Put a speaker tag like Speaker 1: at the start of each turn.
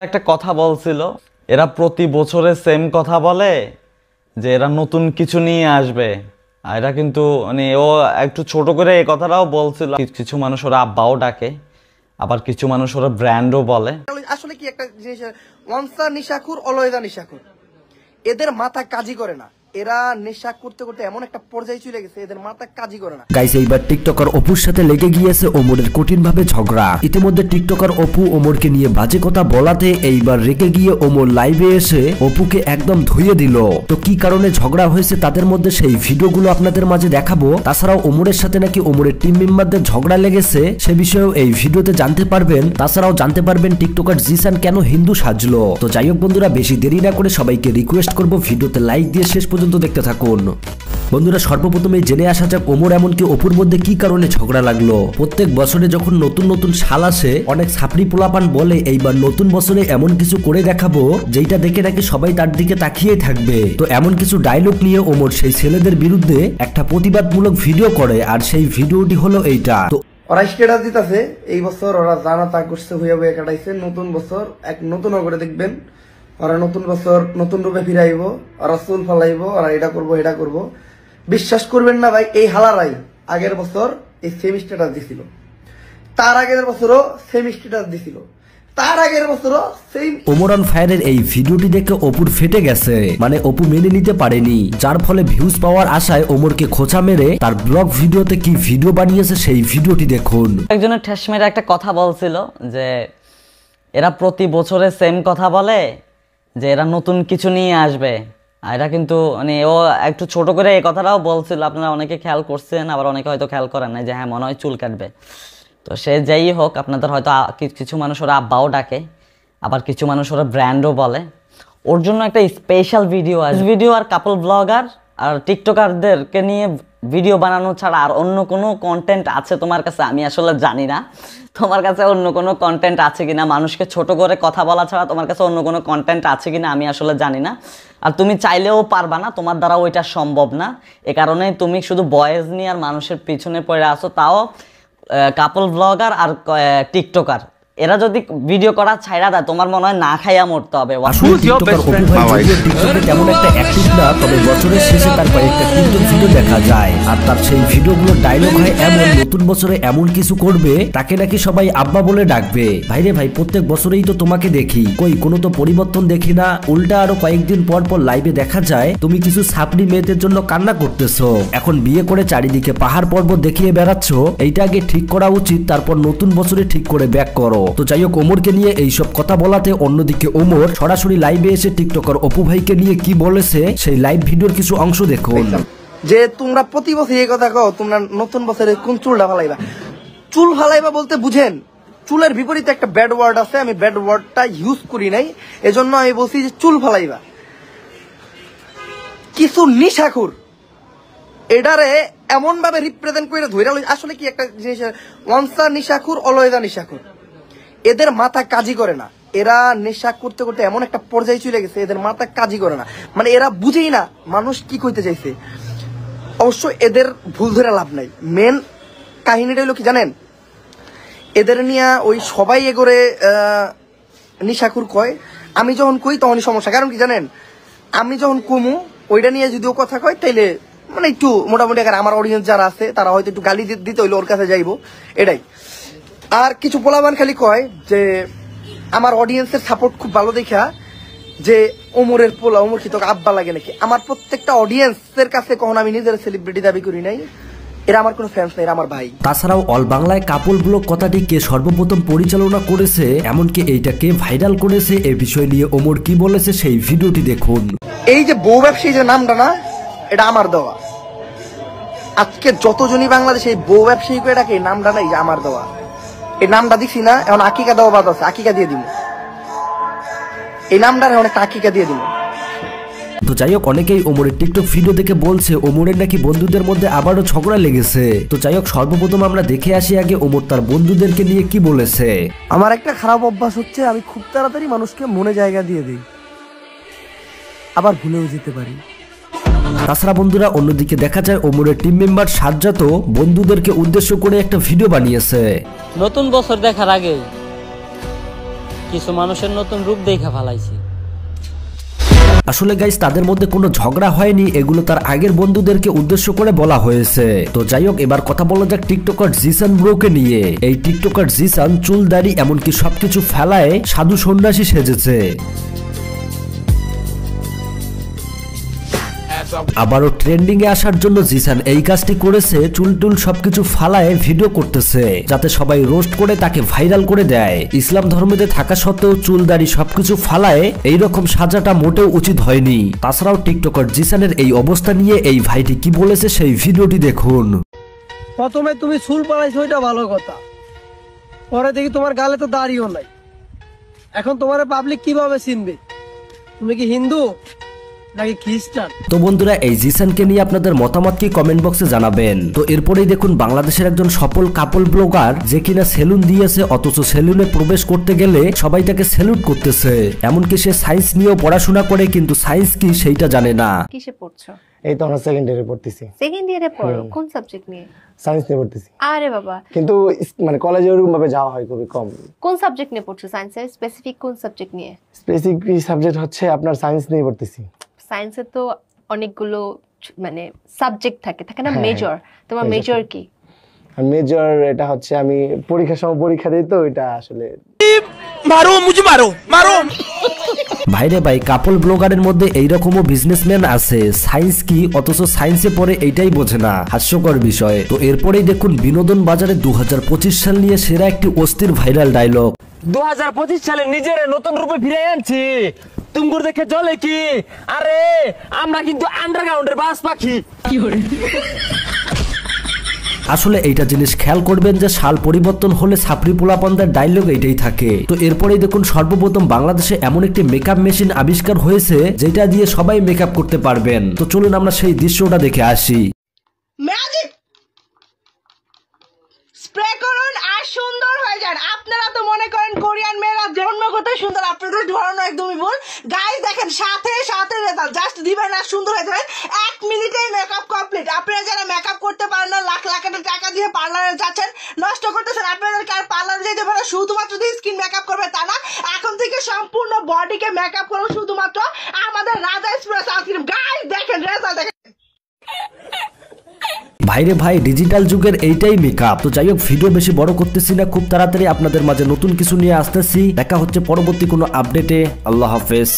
Speaker 1: একটা কথা বলছিল, এরা প্রতি বছরে সেম কথা বলে যে এরা নতুন কিছু নিয়ে আসবে। আর এরা কিন্তু মানে ও একটু ছোট করে এই কথাটাও বলছিল। কিছু মানুষ ওরা আব্বাও ডাকে, আবার কিছু মানুষ ওরা ব্র্যান্ডও বলে।
Speaker 2: আসলে কি একটা জিনিস, ওয়ানসা নিশাখুর অলয়দা নিশাখুর, এদের মাথা কাজই করে না। এরা নেশা করতে করতে এমন একটা পর্যায়ে চলে গেছে, এদের মাথা কাজই করে না।
Speaker 3: গাইস, এইবার টিকটকার অপুর সাথে লেগে গিয়েছে ওমরের কঠিন ভাবে ঝগড়া। ইতিমধ্যে টিকটকার অপু ওমরকে নিয়ে বাজে কথা বলাতে এইবার রেগে গিয়ে ওমর লাইভে এসে অপুকে একদম ধুইয়ে দিল। তো কি কারণে ঝগড়া হয়েছে তাদের মধ্যে সেই ভিডিওগুলো আপনাদের মাঝে দেখাবো। তাছাড়াও ওমরের সাথে নাকি ওমরের টিম মেম্বারদের ঝগড়া লেগেছে, সে বিষয়েও এই ভিডিওতে জানতে পারবেন। তাছাড়াও জানতে পারবেন টিকটকার জিসান কেন হিন্দু সাজলো। তো যাই হোক বন্ধুরা, বেশি দেরি না করে সবাইকে রিকোয়েস্ট করবো ভিডিওতে লাইক দিয়ে শেষ পর্যন্ত দেখতে থাকুন। বন্ধুরা, সর্বপ্রথমে জেনে আসা যাক ওমর এমনকি অপুর মধ্যে কি কারণে ঝগড়া লাগলো। প্রত্যেক বছরে যখন নতুন নতুন সাল আসে, অনেক ছাপড়ি পোলাপান বলে এইবার নতুন বছরে এমন কিছু করে দেখাবো যেটা দেখে নাকি সবাই তার দিকে তাকিয়ে থাকবে। তো এমন কিছু ডায়লগ নিয়ে ওমর সেই ছেলেদের বিরুদ্ধে একটা প্রতিবাদমূলক ভিডিও করে, আর সেই ভিডিওটি হলো এইটা। তো
Speaker 2: ওরা স্টেটাস দিতেছে এই বছর ওরা জানা তা করছে, হইয়া বইয়া কাটাইছে। নতুন বছর এক নতুন করে দেখবেন, ওরা নতুন বছর নতুন রূপে ফিরাইব, ওরা চুল ফালাইব, ওরা এটা করবো এটা করবো। বিশ্বাস করবেন না ভাই, এই হালারাই আগের বছর এই সেম স্ট্যাটাস দিছিল, তার আগের বছরও সেম স্ট্যাটাস দিছিল, তার আগের বছরও সেম।
Speaker 3: ওমর অন ফায়ারের এই ভিডিওটি দেখে অপুর ফেটে গেছে, মানে অপু মেনে নিতে পারেনি, যার ফলে ভিউজ পাওয়ার আশায় ওমরকে খোঁচা মেরে তার ব্লগ ভিডিওতে কি ভিডিও বানিয়েছে সেই ভিডিওটি দেখুন।
Speaker 1: একজনের ঠেস মেরে একটা কথা বলছিল যে এরা প্রতি বছরে সেম কথা বলে যে এরা নতুন কিছু নিয়ে আসবে। আর এরা কিন্তু মানে ও একটু ছোট করে এই কথাটাও বলছিল। আপনারা অনেকে খেয়াল করছেন, আবার অনেকে হয়তো খেয়াল করেন না, যে হ্যাঁ মনে হয় চুল কাটবে। তো সে যেই হোক, আপনাদের হয়তো কিছু মানুষ ওরা আব্বাও ডাকে, আবার কিছু মানুষ ওরা ব্র্যান্ডও বলে। ওর জন্য একটা স্পেশাল ভিডিও আসবে। ভিডিও আর কাপল ব্লগার আর টিকটকারদেরকে নিয়ে ভিডিও বানানো ছাড়া আর অন্য কোনো কন্টেন্ট আছে তোমার কাছে আমি আসলে জানি না। তোমার কাছে অন্য কোনো কন্টেন্ট আছে কিনা, মানুষকে ছোট করে কথা বলা ছাড়া তোমার কাছে অন্য কোনো কন্টেন্ট আছে কিনা আমি আসলে জানি না। আর তুমি চাইলেও পারবা না, তোমার দ্বারা ওইটা সম্ভব না। এ কারণে তুমি শুধু ভয়েস নিয়ে আর মানুষের পিছনে পড়ে আসো, তাও কাপল ব্লগার আর টিকটকার এরা যদি ভিডিও করা ছাইড়া দেয়, তোমার মনে হয় না খাইয়া মরতে হবে।
Speaker 3: তেমন একটা অ্যাক্টিভ না, তবে বছরের শেষে তার কয়েকটা টিকটক ভিডিও দেখা যায়, আর তার সেই ভিডিওগুলোর ডায়লগ হয় এমন, নতুন বছরে এমন কিছু করবে তাকে নাকি সবাই আব্বা বলে ডাকবে। ভাইরে ভাই, প্রত্যেক বছরেই তো তোমাকে দেখি, কই কোনো তো পরিবর্তন দেখি না। উল্টা আরো কয়েকদিন পর পর লাইভে দেখা যায় তুমি কিছু ছাপড়ি মেয়েদের জন্য কান্না করতেছো। এখন বিয়ে করে চারিদিকে পাহাড় পর্বত দেখিয়ে বেড়াচ্ছ, এইটা আগে ঠিক করা উচিত, তারপর নতুন বছরে ঠিক করে ব্যাক করো। তো যাই হোক, ওমরকে নিয়ে এইসব কথা বলাতে অন্যদিকে ওমর সরাসরি লাইভে এসে টিকটকার অপু ভাইকে নিয়ে কি বলেছে সেই লাইভ ভিডিওর কিছু অংশ দেখুন।
Speaker 2: যে তোমরা প্রতি বছর এই কথা কও, তোমরা নতুন বছরে কোন চুলটা ফালাইবা। চুল ফালাইবা বলতে বুঝেন, চুলের বিপরীতে একটা ব্যাড ওয়ার্ড আছে, আমি ব্যাড ওয়ার্ডটা ইউজ করি নাই, এজন্য আমি বলছি যে চুল ফালাইবা। কিছু নিশাখুর এটারে এমন ভাবে রিপ্রেজেন্ট করে ধরে। আসলে কি একটা জিনিস, ওয়ানসা নিশাখুর অলয়দা নিশাখুর, এদের মাথা কাজই করে না। এরা নেশা করতে করতে এমন একটা পর্যায়ে চলে গেছে, এদের মাথা কাজই করে না। মানে এরা বুঝেই না মানুষ কি কইতে চাইছে। অবশ্য এদের ভুল ধরে লাভ নাই। মেন কাহিনীটা হলো কি জানেন, এদের নিয়ে ওই সবাই এগোরে নিশাখুর কয়। আমি যখন কই তখনই সমস্যা। কারণ কি জানেন, আমি যখন কমু ওইটা নিয়ে যদিও কথা কয়, তাইলে মানে একটু মোটামুটি আমার অডিয়েন্স যারা আছে তারা হয়তো একটু গালি দিতে হইলে ওর কাছে যাইবো, এটাই। আর কিছু পোলাবান খালি কয় যে আমার অডিয়েন্সের সাপোর্ট খুব ভালো দেখা যে ওমরের পোলা, ওমর কি তোকে আব্বা লাগে নাকি। আমার প্রত্যেকটা অডিয়েন্সের কাছে কখনো আমি নিজের সেলিব্রিটি দাবি করি নাই, এরা আমার কোনো ফ্যান্স নাই, এরা আমার ভাই।
Speaker 3: তাছাড়াও অল বাংলায় কাপল ব্লগ কথাটি কে সর্বপ্রথম পরিচালনা করেছে, এমনকি এইটাকে ভাইরাল করেছে, এই বিষয় নিয়ে ওমর কি বলেছে সেই ভিডিওটি দেখুন।
Speaker 2: এই যে বউ ব্যবসায়ী যে নামটা না, এটা আমার দেওয়া। আজকে যতজনই বাংলাদেশে এই বউ ব্যবসায়ী করে ডাকে, এই নামটা না এই যে আমার দেওয়া। এই নামটা দিচ্ছি না, এখন আকিকা দেওয়া বাদ আছে, আকিকা দিয়ে দিব। এই নামটা এখন একটা আকিকা দিয়ে দিব।
Speaker 3: তো যাই হোক, অনেকেই ওমরের টিকটক ভিডিও দেখে বলছে ওমরের নাকি বন্ধুদের মধ্যে আবারও ঝগড়া লেগেছে। তো যাই হোক, সর্বপ্রথম আমরা দেখে আসি আগে ওমর তার বন্ধুদেরকে নিয়ে কি বলেছে।
Speaker 2: আমার একটা খারাপ অভ্যাস হচ্ছে, আমি খুব তাড়াতাড়ি মানুষকে মনে জায়গা দিয়ে দিই, আবার ভুলেও যেতে পারি।
Speaker 3: তাছাড়া বন্ধুরা, অন্যদিকে দেখা যায় ওমরের টিম মেম্বার সাজ্জাদও বন্ধুদেরকে উদ্দেশ্য করে একটা ভিডিও বানিয়েছে।
Speaker 4: নতুন বছর দেখার আগে কিছু মানুষের নতুন রূপ দেখা ফেলাইছি।
Speaker 3: আসলে গাইস তাদের মধ্যে কোনো ঝগড়া হয়নি, এগুলো তার আগের বন্ধুদেরকে উদ্দেশ্য করে বলা হয়েছে। তো যাই হোক, এবার কথা বলা যাক টিকটকার জিসান ব্রোকে নিয়ে। এই টিকটকার জিসান চুল দাড়ি এমনকি সবকিছু ফেলায় সাধু সন্ন্যাসী সেজেছে। আবারও ট্রেন্ডিং এ আসার জন্য জিসান এই কাজটি করেছে, চুল টুল সবকিছু ফালায় ভিডিও করতেছে যাতে সবাই রোস্ট করে তাকে ভাইরাল করে দেয়। ইসলাম ধর্মতে থাকা সত্ত্বেও চুল দাড়ি সবকিছু ফালায় এইরকম সাজাটা মোটেও উচিত হয়নি। তাছাড়াও টিকটকার জিসানের এই অবস্থা নিয়ে এই ভাইটি কি বলেছে সেই ভিডিওটি দেখুন।
Speaker 5: প্রথমে তুমি চুল পালাইছো, ওইটা ভালো কথা। পরে দেখি তোমার গালে তো দাড়িও নাই। এখন তোমার পাবলিক কিভাবে চিনবে? তুমি কি হিন্দু নাকি খ্রিস্টান?
Speaker 3: তো বন্ধুরা, এই জিসানকে নিয়ে আপনাদের মতামত কি কমেন্ট বক্সে জানাবেন। তো এরপরেই দেখুন বাংলাদেশের একজন সফল কাপল ব্লগার যে কিনা সেলুন দিয়েছে, অথচ সেলুনে প্রবেশ করতে গেলে সবাই তাকে স্যালুট করতেছে। এমনকি সে সায়েন্স নিয়েও পড়াশোনা করে, কিন্তু সায়েন্স কি সেইটা জানে না।
Speaker 6: কিসে পড়ছো?
Speaker 7: এই তো আমরা সেকেন্ড ইয়ারে পড়তেছি।
Speaker 6: সেকেন্ড ইয়ারে পড়ো? কোন সাবজেক্ট নিয়ে?
Speaker 7: সায়েন্স নিয়ে পড়তেছি।
Speaker 6: আরে বাবা,
Speaker 7: কিন্তু মানে কলেজে ওরকম ভাবে যাওয়া হয় খুবই কম।
Speaker 6: কোন সাবজেক্ট নিয়ে পড়ছো? সায়েন্সের স্পেসিফিক কোন সাবজেক্ট নিয়ে?
Speaker 7: স্পেসিফিক সাবজেক্ট হচ্ছে আপনার সায়েন্স নিয়ে পড়তেছি।
Speaker 6: সায়েন্সে তো অনেকগুলো মানে সাবজেক্ট থাকে না, মেজর। তোমার মেজর কি?
Speaker 7: মেজর এটা হচ্ছে আমি পরীক্ষার সময় পরীক্ষা দিই, তো এটা আসলে
Speaker 3: ভাইরে ভাই, কাপল ব্লগারের মধ্যে এইরকমও বিজনেসম্যান আছে, সায়েন্স কি অথচ সায়েন্সে পড়ে এইটাই বোঝে না। হাস্যকর বিষয়। তো এরপরেই দেখুন বিনোদন বাজারে 2025 সাল নিয়ে সেরা একটি অস্থির ভাইরাল ডায়লগ।
Speaker 4: 2025 সালে নিজের নতুন রূপে ফিরে আনছি, তুমগুর দেখে চলে কি? আরে আমরা কিন্তু আন্ডারগ্রাউন্ডের বাস পাখি।
Speaker 3: আসলে এইটা জিনিস খেয়াল করবেন যে সাল পরিবর্তন হলে ছাপরি পোলাপনদের ডায়লগ এইটাই থাকে। তো এরপরেই দেখুন সর্বপ্রথম বাংলাদেশে এমন একটি মেকআপ মেশিন আবিষ্কার হয়েছে যেটা দিয়ে সবাই মেকআপ করতে পারবেন। তো চলুন আমরা সেই দৃশ্যটা দেখে আসি।
Speaker 8: ম্যাজিক স্প্রে করুন আর সুন্দর হয়ে যান। আপনারা তো মনে করেন কোরিয়ান মেয়েরা জন্মগত সুন্দর, আপনাদের ধরন একদমই ভুল। গাইস দেখেন, সাথে সাথে রেজাল্ট, জাস্ট দিবেন আর সুন্দর হয়ে যাবেন। 1 মিনিটেই মেকআপ কমপ্লিট। আপনারা যারা মেকআপ করতে পারেন না, লাখ লাখ টাকা দিয়ে পার্লারে যাচ্ছেন, নষ্ট করতেছেন। আপনাদেরকে আর পার্লারে যেতে পারে শুধুমাত্র দিয়ে স্কিন মেকআপ করবে তা না, এখন থেকে সম্পূর্ণ বডিকে মেকআপ করবো শুধুমাত্র আমাদের রাজা স্প্রে সানস্ক্রিন। গাইস দেখেন রেজাল্ট দেখেন।
Speaker 3: ভাইরে ভাই, ডিজিটাল যুগের এইটাই মেকআপ। তো যাই হোক, ভিডিও বেশি বড় করতেছি না, খুব তাড়াতাড়ি আপনাদের মাঝে নতুন কিছু নিয়ে আসতেছি। দেখা হচ্ছে পরবর্তী কোনো আপডেটে। আল্লাহ হাফেজ।